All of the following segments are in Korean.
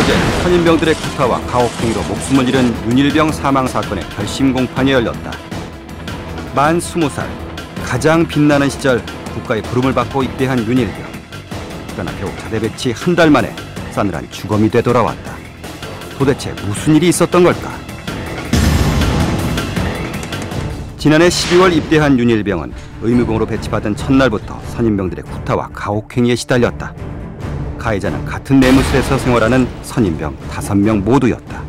어제 선임병들의 구타와 가혹행위로 목숨을 잃은 윤일병 사망 사건의 결심 공판이 열렸다. 만 20살, 가장 빛나는 시절 국가의 부름을 받고 입대한 윤일병. 그러나 겨우 자대 배치 한 달 만에 싸늘한 주검이 되돌아왔다. 도대체 무슨 일이 있었던 걸까? 지난해 12월 입대한 윤일병은 의무병으로 배치받은 첫날부터 선임병들의 구타와 가혹행위에 시달렸다. 가해자는 같은 내무실에서 생활하는 선임병 5명 모두였다.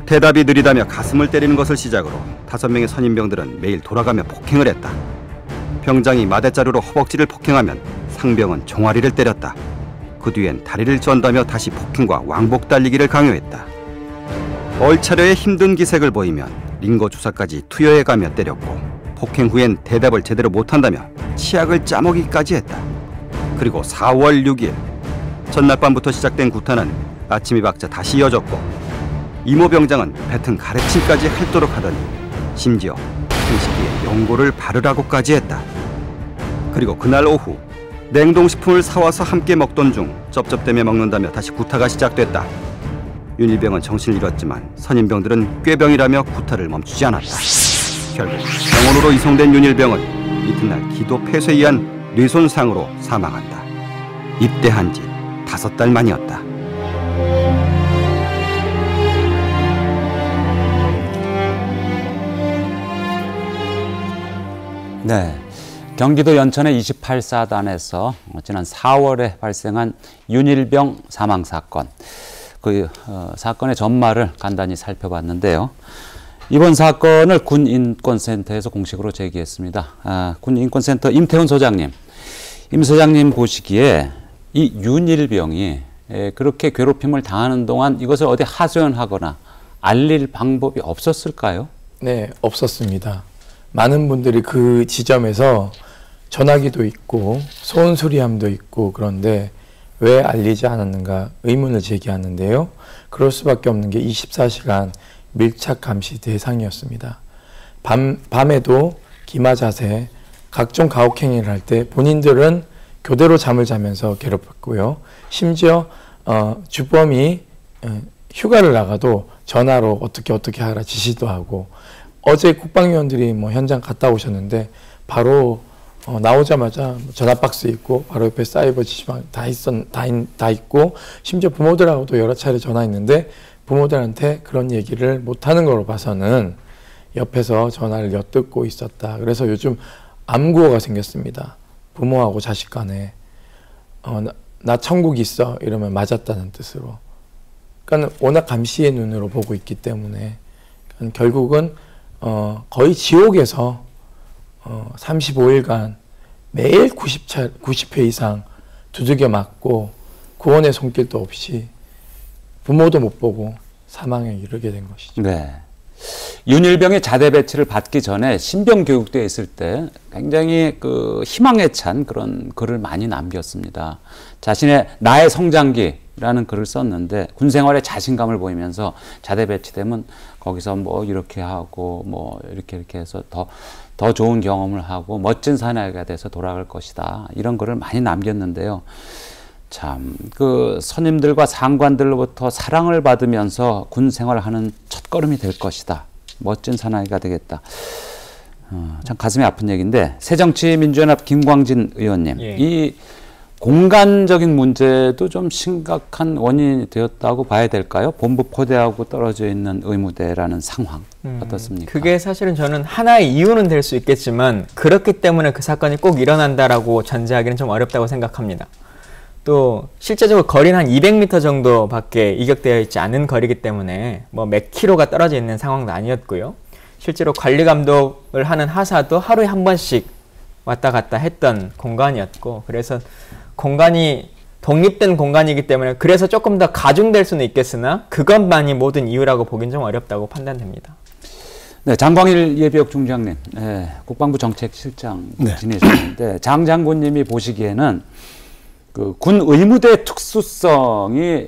대답이 느리다며 가슴을 때리는 것을 시작으로 5명의 선임병들은 매일 돌아가며 폭행을 했다. 병장이 마대자루로 허벅지를 폭행하면 상병은 종아리를 때렸다. 그 뒤엔 다리를 쩐다며 다시 폭행과 왕복 달리기를 강요했다. 얼차려의 힘든 기색을 보이면 링거 주사까지 투여해가며 때렸고, 폭행 후엔 대답을 제대로 못한다며 치약을 짜먹이기까지 했다. 그리고 4월 6일 전날 밤부터 시작된 구타는 아침이 밝자 다시 이어졌고, 이모 병장은 뱉은 가래침까지 핥도록 하더니 심지어 생식기에 연고를 바르라고까지 했다. 그리고 그날 오후 냉동식품을 사와서 함께 먹던 중 쩝쩝대며 먹는다며 다시 구타가 시작됐다. 윤일병은 정신을 잃었지만 선임병들은 꾀병이라며 구타를 멈추지 않았다. 결국 병원으로 이송된 윤일병은 이튿날 기도 폐쇄에 의한 뇌손상으로 사망한다. 입대한 지 5달 만이었다. 네, 경기도 연천의 28사단에서 지난 4월에 발생한 윤일병 사망 사건, 그 사건의 전말을 간단히 살펴봤는데요. 이번 사건을 군인권센터에서 공식으로 제기했습니다. 군인권센터 임태훈 소장님, 임 소장님 보시기에 이 윤일병이 그렇게 괴롭힘을 당하는 동안 이것을 어디 하소연하거나 알릴 방법이 없었을까요? 네, 없었습니다. 많은 분들이 그 지점에서 전화기도 있고 소원소리함도 있고 그런데 왜 알리지 않았는가 의문을 제기하는데요. 그럴 수밖에 없는 게 24시간 밀착 감시 대상이었습니다. 밤에도 기마 자세, 각종 가혹행위를 할 때 본인들은 교대로 잠을 자면서 괴롭혔고요. 심지어 주범이 휴가를 나가도 전화로 어떻게 하라 지시도 하고, 어제 국방위원들이 현장 갔다 오셨는데 바로 나오자마자 전화 박스 있고 바로 옆에 사이버 지시방 다 있고, 심지어 부모들하고도 여러 차례 전화했는데 부모들한테 그런 얘기를 못하는 걸로 봐서는 옆에서 전화를 엿듣고 있었다. 그래서 요즘 암구호가 생겼습니다. 부모하고 자식 간에 나 천국 있어 이러면 맞았다는 뜻으로. 그러니까 워낙 감시의 눈으로 보고 있기 때문에 그러니까 결국은 거의 지옥에서 35일간 매일 90회 이상 두들겨 맞고 구원의 손길도 없이 부모도 못 보고 사망에 이르게 된 것이죠. 네. 윤일병의 자대 배치를 받기 전에 신병 교육대에 있을 때 굉장히 그 희망에 찬 그런 글을 많이 남겼습니다. 자신의 나의 성장기라는 글을 썼는데 군 생활에 자신감을 보이면서 자대 배치되면 거기서 뭐 이렇게 하고 뭐 이렇게 해서 더 좋은 경험을 하고 멋진 사나이가 돼서 돌아갈 것이다. 이런 글을 많이 남겼는데요. 참, 그 선임들과 상관들로부터 사랑을 받으면서 군 생활을 하는 첫걸음이 될 것이다. 멋진 사나이가 되겠다. 참 가슴이 아픈 얘기인데, 새정치민주연합 김광진 의원님, 예. 이 공간적인 문제도 좀 심각한 원인이 되었다고 봐야 될까요? 본부 포대하고 떨어져 있는 의무대라는 상황 어떻습니까? 그게 사실은 저는 하나의 이유는 될 수 있겠지만 그렇기 때문에 그 사건이 꼭 일어난다라고 전제하기는 좀 어렵다고 생각합니다. 또 실제적으로 거리는 한 200m 정도밖에 이격되어 있지 않은 거리이기 때문에 뭐 몇 킬로가 떨어져 있는 상황도 아니었고요. 실제로 관리 감독을 하는 하사도 하루에 한 번씩 왔다 갔다 했던 공간이었고, 그래서 공간이 독립된 공간이기 때문에 그래서 조금 더 가중될 수는 있겠으나 그것만이 모든 이유라고 보긴 좀 어렵다고 판단됩니다. 네, 장광일 예비역 중장님, 국방부 정책실장 지내셨는데 장 장군님이 보시기에는 그 군 의무대 특수성이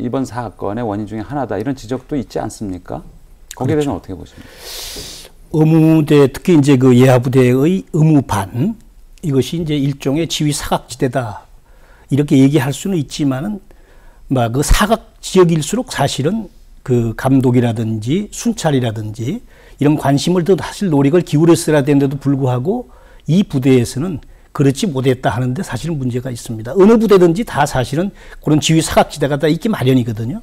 이번 사건의 원인 중에 하나다, 이런 지적도 있지 않습니까? 거기에 대해서는 어떻게 보십니까? 의무대, 특히 이제 그 예하부대의 의무반, 이것이 이제 일종의 지휘 사각지대다, 이렇게 얘기할 수는 있지만은 막 그 사각 지역일수록 사실은 그 감독이라든지 순찰이라든지 이런 관심을 더 사실 노력을 기울였어야 되는데도 불구하고 이 부대에서는 그렇지 못했다 하는데 사실은 문제가 있습니다. 어느 부대든지 다 사실은 그런 지휘 사각지대가 다 있기 마련이거든요.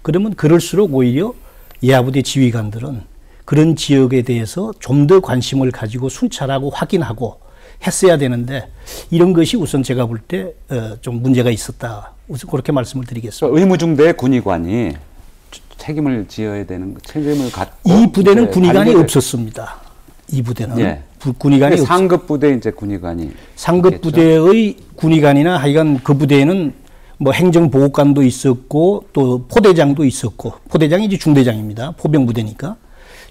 그러면 그럴수록 오히려 예하부대 지휘관들은 그런 지역에 대해서 좀 더 관심을 가지고 순찰하고 확인하고 했어야 되는데 이런 것이 우선 제가 볼 때 좀 문제가 있었다. 우선 그렇게 말씀을 드리겠습니다. 의무중대 군의관이 책임을 지어야 되는 책임을 갖고 이 부대는 군의관이 없었습니다. 이 부대는 예. 군의관이 상급 부대 이제 군의관이 상급 있겠죠? 부대의 군의관이나 하여간 그 부대에는 뭐 행정보호관도 있었고 또 포대장도 있었고 포대장이 이제 중대장입니다. 포병부대니까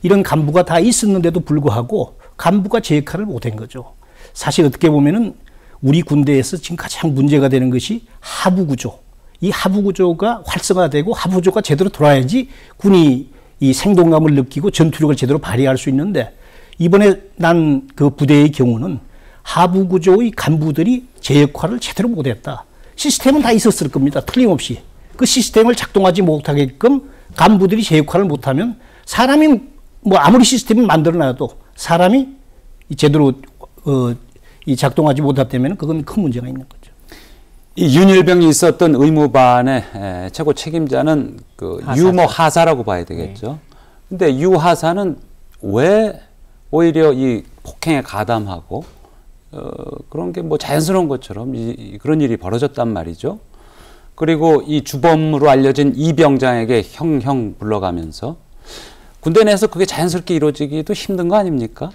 이런 간부가 다 있었는데도 불구하고 간부가 제 역할을 못한 거죠. 사실 어떻게 보면은 우리 군대에서 지금 가장 문제가 되는 것이 하부 구조. 이 하부 구조가 활성화되고 하부 구조가 제대로 돌아야지 군이 이 생동감을 느끼고 전투력을 제대로 발휘할 수 있는데 이번에 난 그 부대의 경우는 하부 구조의 간부들이 제 역할을 제대로 못했다. 시스템은 다 있었을 겁니다. 틀림없이. 그 시스템을 작동하지 못하게끔 간부들이 제 역할을 못하면 사람이 뭐 아무리 시스템을 만들어놔도 사람이 제대로 이 작동하지 못했다면 그건 큰 문제가 있는 거죠. 이 윤일병이 있었던 의무반의 최고 책임자는 그 유모 하사라고 봐야 되겠죠. 근데 유 하사는 왜 오히려 이 폭행에 가담하고 그런 게 뭐 자연스러운 것처럼 그런 일이 벌어졌단 말이죠. 그리고 이 주범으로 알려진 이 병장에게 형 불러가면서 군대 내에서 그게 자연스럽게 이루어지기도 힘든 거 아닙니까?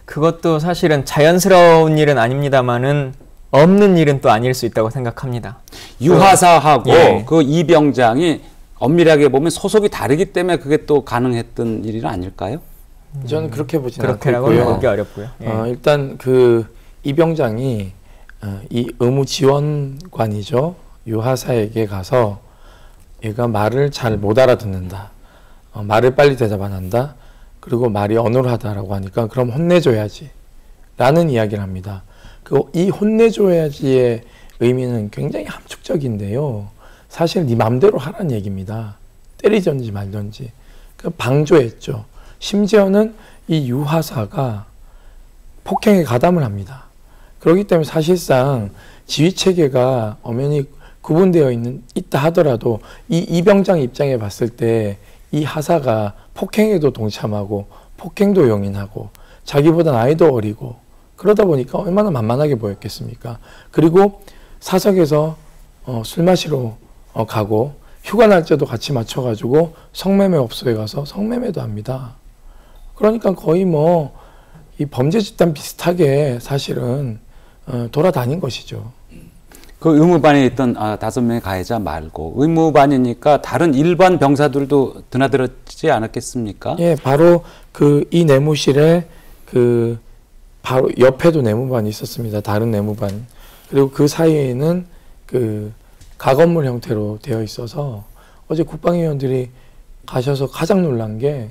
그것도 사실은 자연스러운 일은 아닙니다만은 없는 일은 또 아닐 수 있다고 생각합니다. 유하사하고 그 이 병장이 엄밀하게 보면 소속이 다르기 때문에 그게 또 가능했던 일이 아닐까요? 저는 그렇게 보지는 않고 그렇게라고는 있고요. 보기 어렵고요. 일단 그 이 병장이 이 의무 지원관이죠. 유하사에게 가서 얘가 말을 잘 못 알아듣는다. 말을 빨리 대답 안 한다. 그리고 말이 어눌하다라고 하니까 그럼 혼내줘야지 라는 이야기를 합니다. 이 혼내줘야지의 의미는 굉장히 함축적인데요. 사실 네 맘대로 하라는 얘기입니다. 때리든지 말든지. 방조했죠. 심지어는 이 유하사가 폭행에 가담을 합니다. 그렇기 때문에 사실상 지휘체계가 엄연히 구분되어 있다 하더라도 이 이병장 입장에 봤을 때 이 하사가 폭행에도 동참하고 폭행도 용인하고 자기보다 나이도 어리고 그러다 보니까 얼마나 만만하게 보였겠습니까? 그리고 사석에서 술 마시러 가고 휴가 날짜도 같이 맞춰가지고 성매매 업소에 가서 성매매도 합니다. 그러니까 거의 뭐 이 범죄 집단 비슷하게 사실은 돌아다닌 것이죠. 그 의무반에 있던 5명의 가해자 말고 의무반이니까 다른 일반 병사들도 드나들었지 않았겠습니까? 예, 바로 이 내무실에 바로 옆에도 내무반이 있었습니다. 다른 내무반. 그리고 그 사이에는 가건물 형태로 되어 있어서 어제 국방위원들이 가셔서 가장 놀란 게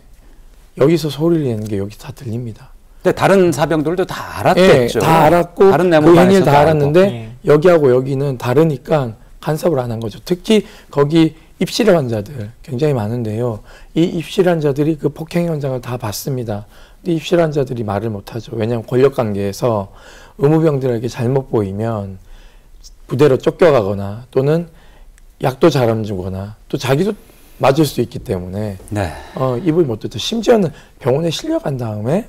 여기서 소리를 내는 게 여기 다 들립니다. 근데 다른 사병들도 다 알았겠죠. 예, 다 알았고 다른 그 행위를 다 알고. 알았는데 여기하고 여기는 다르니까 간섭을 안 한 거죠. 특히 거기 입실 환자들 굉장히 많은데요. 이 입실 환자들이 그 폭행 현장을 다 봤습니다. 근데 입실 환자들이 말을 못하죠. 왜냐하면 권력관계에서 의무병들에게 잘못 보이면 부대로 쫓겨가거나 또는 약도 잘 안 주거나 또 자기도 맞을 수 있기 때문에 네. 입을 못 듣죠. 심지어는 병원에 실려간 다음에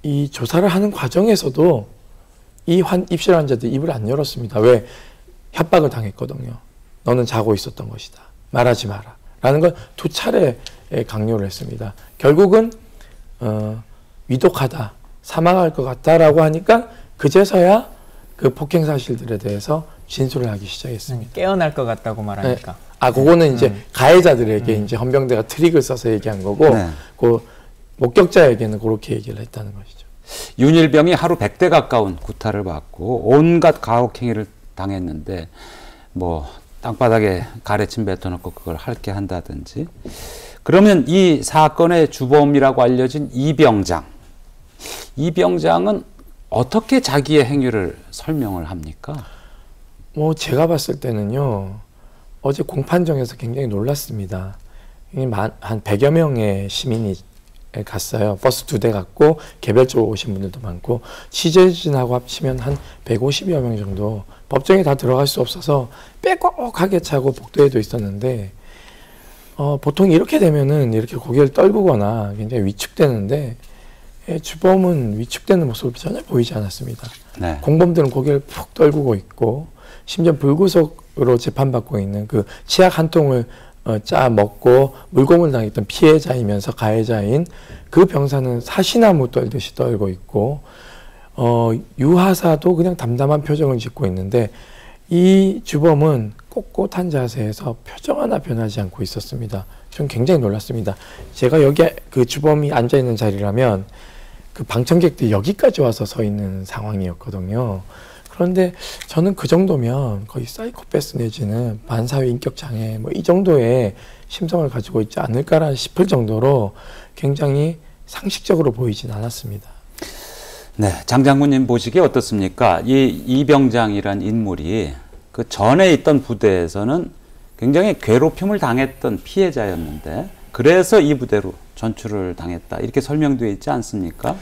이 조사를 하는 과정에서도 이 입실 환자들 입을 안 열었습니다. 왜? 협박을 당했거든요. 너는 자고 있었던 것이다. 말하지 마라. 라는 걸 2차례 강요를 했습니다. 결국은 위독하다. 사망할 것 같다라고 하니까 그제서야 그 폭행 사실들에 대해서 진술을 하기 시작했습니다. 깨어날 것 같다고 말하니까. 네. 그거는 이제 가해자들에게 이제 헌병대가 트릭을 써서 얘기한 거고, 네. 그 목격자에게는 그렇게 얘기를 했다는 것이죠. 윤일병이 하루 100대 가까운 구타를 받고 온갖 가혹행위를 당했는데 뭐 땅바닥에 가래침 뱉어놓고 그걸 핥게 한다든지 그러면 이 사건의 주범이라고 알려진 이병장은 어떻게 자기의 행위를 설명을 합니까? 뭐 제가 봤을 때는요, 어제 공판정에서 굉장히 놀랐습니다. 한 100여 명의 시민이 갔어요. 버스 2대 갔고 개별적으로 오신 분들도 많고 취재진하고 합치면 한 150여 명 정도 법정에 다 들어갈 수 없어서 빼곡하게 차고 복도에도 있었는데 보통 이렇게 되면은 이렇게 고개를 떨구거나 굉장히 위축되는데 주범은 위축되는 모습을 전혀 보이지 않았습니다. 네. 공범들은 고개를 푹 떨구고 있고 심지어 불구속으로 재판받고 있는 그 치약 한 통을 짜 먹고 물고문을 당했던 피해자이면서 가해자인 그 병사는 사시나무 떨듯이 떨고 있고 유하사도 그냥 담담한 표정을 짓고 있는데 이 주범은 꼿꼿한 자세에서 표정 하나 변하지 않고 있었습니다. 좀 굉장히 놀랐습니다. 제가 여기 그 주범이 앉아 있는 자리라면 그 방청객들이 여기까지 와서 서 있는 상황이었거든요. 그런데 저는 그 정도면 거의 사이코패스 내지는 반사회 인격장애 뭐 이 정도의 심성을 가지고 있지 않을까라 싶을 정도로 굉장히 상식적으로 보이진 않았습니다. 네, 장 장군님 보시기에 어떻습니까? 이 이병장이란 인물이 그 전에 있던 부대에서는 굉장히 괴롭힘을 당했던 피해자였는데 그래서 이 부대로 전출을 당했다 이렇게 설명되어 있지 않습니까?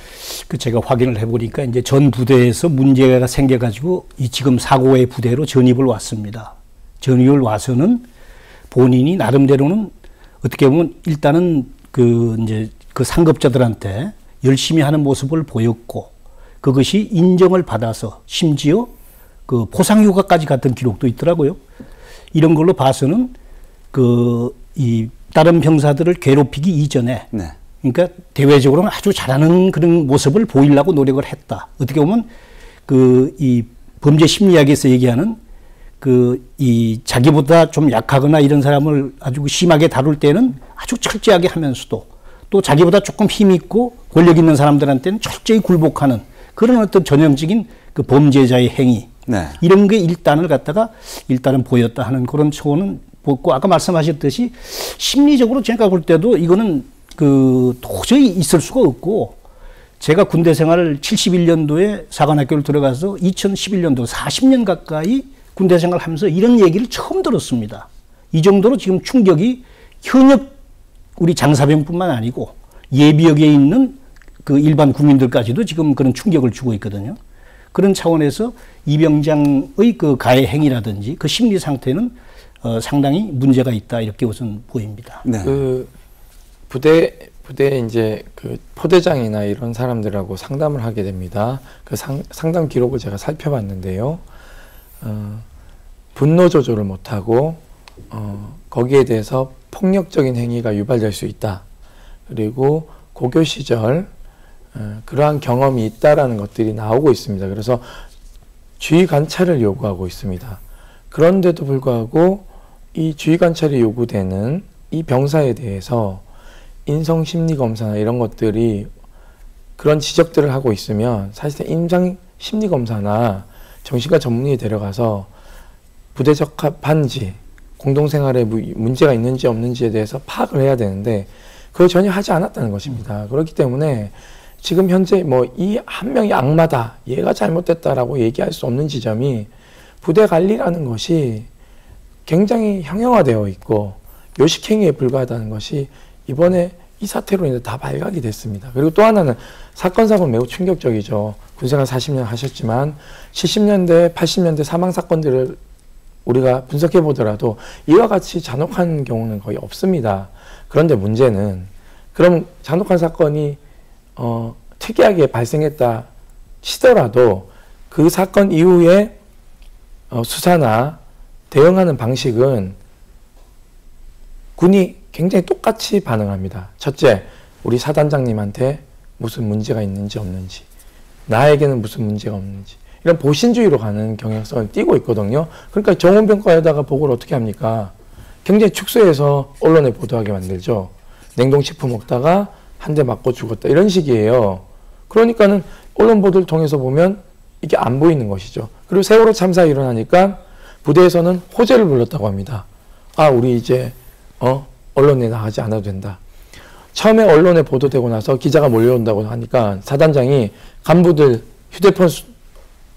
그 제가 확인을 해보니까 이제 전 부대에서 문제가 생겨가지고 이 지금 사고의 부대로 전입을 왔습니다. 전입을 와서는 본인이 나름대로는 어떻게 보면 일단은 그 이제 그 상급자들한테 열심히 하는 모습을 보였고 그것이 인정을 받아서 심지어 그 포상휴가까지 갔던 기록도 있더라고요. 이런 걸로 봐서는 이 다른 병사들을 괴롭히기 이전에 네. 그러니까 대외적으로는 아주 잘하는 그런 모습을 보이려고 노력을 했다. 어떻게 보면 이 범죄 심리학에서 얘기하는 이 자기보다 좀 약하거나 이런 사람을 아주 심하게 다룰 때는 아주 철저하게 하면서도 또 자기보다 조금 힘 있고 권력 있는 사람들한테는 철저히 굴복하는 그런 어떤 전형적인 그 범죄자의 행위. 네. 이런 게 일단은 보였다 하는 그런 초는 보고 아까 말씀하셨듯이 심리적으로 제가 볼 때도 이거는 도저히 있을 수가 없고 제가 군대 생활을 71년도에 사관학교를 들어가서 2011년도 40년 가까이 군대 생활하면서 이런 얘기를 처음 들었습니다. 이 정도로 지금 충격이 현역 우리 장사병뿐만 아니고 예비역에 있는 그 일반 국민들까지도 지금 그런 충격을 주고 있거든요. 그런 차원에서 이병장의 그 가해 행위라든지 그 심리 상태는 상당히 문제가 있다 이렇게 우선 보입니다. 네. 그 부대에 이제 그 포대장이나 이런 사람들하고 상담을 하게 됩니다. 그 상담 기록을 제가 살펴봤는데요. 분노 조절을 못하고 거기에 대해서 폭력적인 행위가 유발될 수 있다. 그리고 고교 시절 그러한 경험이 있다라는 것들이 나오고 있습니다. 그래서 주의 관찰을 요구하고 있습니다. 그런데도 불구하고 이 주의 관찰이 요구되는 이 병사에 대해서 인성심리검사나 이런 것들이 그런 지적들을 하고 있으면 사실상 인성심리검사나 정신과 전문의에 데려가서 부대 적합한지 공동생활에 문제가 있는지 없는지에 대해서 파악을 해야 되는데 그걸 전혀 하지 않았다는 것입니다. 그렇기 때문에 지금 현재 이 한 명이 악마다, 얘가 잘못됐다라고 얘기할 수 없는 지점이 부대 관리라는 것이 굉장히 형용화되어 있고 요식행위에 불과하다는 것이 이번에 이 사태로 인해 다 발각이 됐습니다. 그리고 또 하나는 사건 사고는 매우 충격적이죠. 군생활 40년 하셨지만 70년대, 80년대 사망 사건들을 우리가 분석해 보더라도 이와 같이 잔혹한 경우는 거의 없습니다. 그런데 문제는 그럼 잔혹한 사건이 특이하게 발생했다 치더라도 그 사건 이후에 수사나 대응하는 방식은 군이 굉장히 똑같이 반응합니다. 첫째, 우리 사단장님한테 무슨 문제가 있는지 없는지, 나에게는 무슨 문제가 없는지, 이런 보신주의로 가는 경향성을 띠고 있거든요. 그러니까 정원병과에다가 보고를 어떻게 합니까? 굉장히 축소해서 언론에 보도하게 만들죠. 냉동식품 먹다가 한 대 맞고 죽었다 이런 식이에요. 그러니까는 언론 보도를 통해서 보면 이게 안 보이는 것이죠. 그리고 세월호 참사 일어나니까 부대에서는 호재를 불렀다고 합니다. 아, 우리 이제 언론에 나가지 않아도 된다. 처음에 언론에 보도되고 나서 기자가 몰려온다고 하니까 사단장이 간부들 휴대폰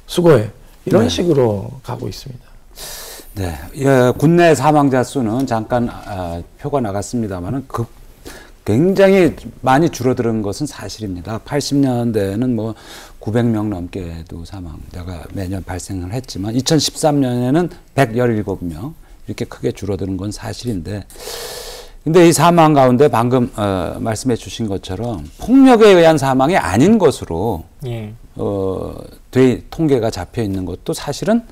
수거해 이런 식으로 가고 있습니다. 네, 예, 국내 사망자 수는 잠깐 표가 나갔습니다만은 굉장히 많이 줄어드는 것은 사실입니다. 80년대에는 뭐 900명 넘게도 사망자가 매년 발생을 했지만 2013년에는 117명 이렇게 크게 줄어드는 건 사실인데, 근데 이 사망 가운데 방금 말씀해 주신 것처럼 폭력에 의한 사망이 아닌 것으로 예. 통계가 잡혀 있는 것도 사실은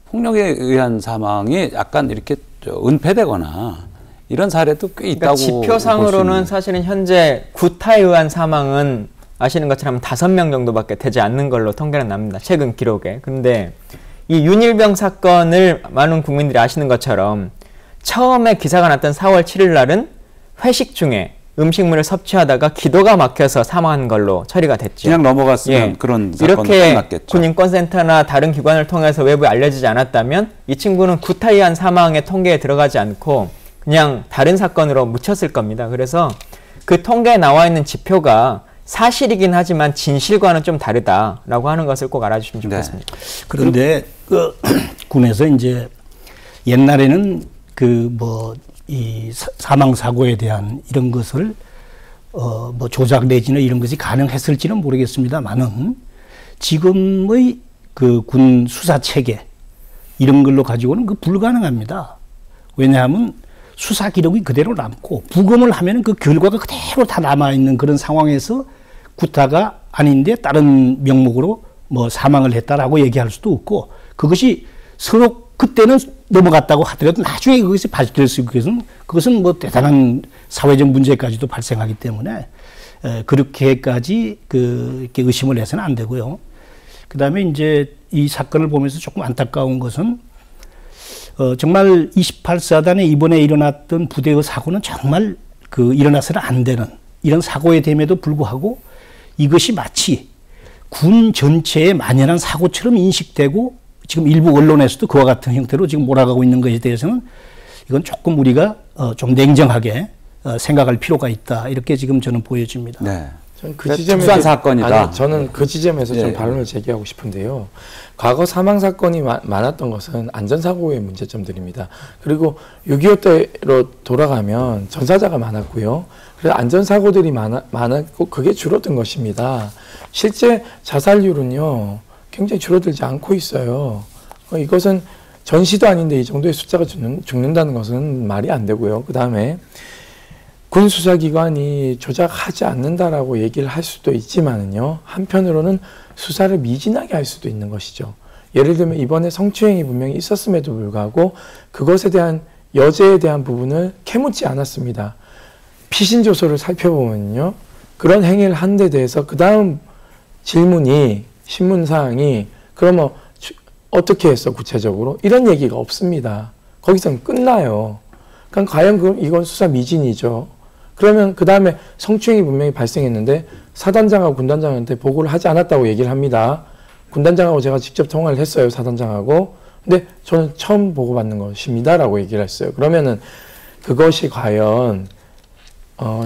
폭력에 의한 사망이 약간 이렇게 은폐되거나 이런 사례도 꽤 있다고. 그러니까 지표상으로는 사실은 현재 구타에 의한 사망은 아시는 것처럼 5명 정도밖에 되지 않는 걸로 통계는 납니다. 최근 기록에. 근데 이 윤일병 사건을 많은 국민들이 아시는 것처럼 처음에 기사가 났던 4월 7일 날은 회식 중에 음식물을 섭취하다가 기도가 막혀서 사망한 걸로 처리가 됐죠. 그냥 넘어갔으면 예. 그런 사건은 이렇게 끝났겠죠. 군인권센터나 다른 기관을 통해서 외부에 알려지지 않았다면 이 친구는 구타에 의한 사망의 통계에 들어가지 않고 그냥 다른 사건으로 묻혔을 겁니다. 그래서 그 통계에 나와 있는 지표가 사실이긴 하지만 진실과는 좀 다르다라고 하는 것을 꼭 알아주시면 좋겠습니다. 네. 그런데 군에서 이제 옛날에는 이 사망 사고에 대한 이런 것을 뭐 조작 내지는 이런 것이 가능했을지는 모르겠습니다만은 지금의 그 군 수사 체계 이런 걸로 가지고는 불가능합니다. 왜냐하면 수사 기록이 그대로 남고 부검을 하면은 그 결과가 그대로 다 남아 있는 그런 상황에서 구타가 아닌데 다른 명목으로 뭐 사망을 했다라고 얘기할 수도 없고, 그것이 서로 그때는 넘어갔다고 하더라도 나중에 그것이 발견될 수 있고, 그것은 뭐 대단한 사회적 문제까지도 발생하기 때문에 그렇게까지 이렇게 의심을 해서는 안 되고요. 그 다음에 이제 이 사건을 보면서 조금 안타까운 것은 정말 28사단에 이번에 일어났던 부대의 사고는 정말 일어나서는 안 되는 이런 사고에 됨에도 불구하고 이것이 마치 군 전체에 만연한 사고처럼 인식되고 지금 일부 언론에서도 그와 같은 형태로 지금 몰아가고 있는 것에 대해서는 이건 조금 우리가 좀 냉정하게 생각할 필요가 있다, 이렇게 지금 저는 보여집니다. 네. 저는 그 지점에서 특수한 사건이다. 아니, 저는 그 지점에서 좀 반론을 제기하고 싶은데요. 과거 사망 사건이 많았던 것은 안전사고의 문제점들입니다. 그리고 6.25 때로 돌아가면 전사자가 많았고요. 그래서 안전사고들이 많았고 그게 줄어든 것입니다. 실제 자살률은요 굉장히 줄어들지 않고 있어요. 이것은 전시도 아닌데 이 정도의 숫자가 죽는다는 것은 말이 안 되고요. 그 다음에 군 수사기관이 조작하지 않는다라고 얘기를 할 수도 있지만은요, 한편으로는 수사를 미진하게 할 수도 있는 것이죠. 예를 들면 이번에 성추행이 분명히 있었음에도 불구하고 그것에 대한 여죄에 대한 부분을 캐묻지 않았습니다. 피신 조서를 살펴보면요, 그런 행위를 한 데 대해서 그 다음 질문이 신문사항이 그러면 어떻게 했어 구체적으로? 이런 얘기가 없습니다. 거기서는 끝나요. 그러니까 과연 이건 수사 미진이죠. 그러면 그 다음에 성추행이 분명히 발생했는데 사단장하고 군단장한테 보고를 하지 않았다고 얘기를 합니다. 군단장하고 제가 직접 통화를 했어요, 사단장하고. 근데 저는 처음 보고받는 것입니다 라고 얘기를 했어요. 그러면은 그것이 과연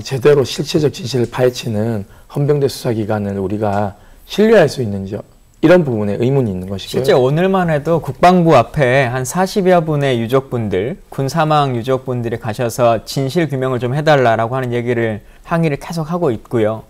제대로 실체적 진실을 파헤치는 헌병대 수사기관을 우리가 신뢰할 수 있는지, 이런 부분에 의문이 있는 것이고요. 실제 오늘만 해도 국방부 앞에 한 40여 분의 유족분들, 군 사망 유족분들이 가셔서 진실 규명을 좀 해달라고 하는 항의를 계속 하고 있고요.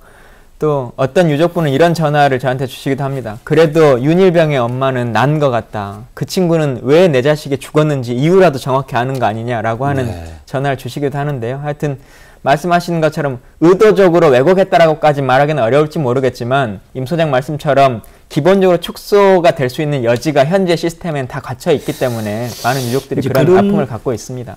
또 어떤 유족분은 이런 전화를 저한테 주시기도 합니다. 그래도 윤일병의 엄마는 난 것 같다. 그 친구는 왜 내 자식이 죽었는지 이유라도 정확히 아는 거 아니냐라고 하는 전화를 주시기도 하는데요. 하여튼 말씀하시는 것처럼 의도적으로 왜곡했다라고까지 말하기는 어려울지 모르겠지만 임 소장 말씀처럼 기본적으로 축소가 될 수 있는 여지가 현재 시스템에는 다 갖춰 있기 때문에 많은 유족들이 그런 아픔을 갖고 있습니다.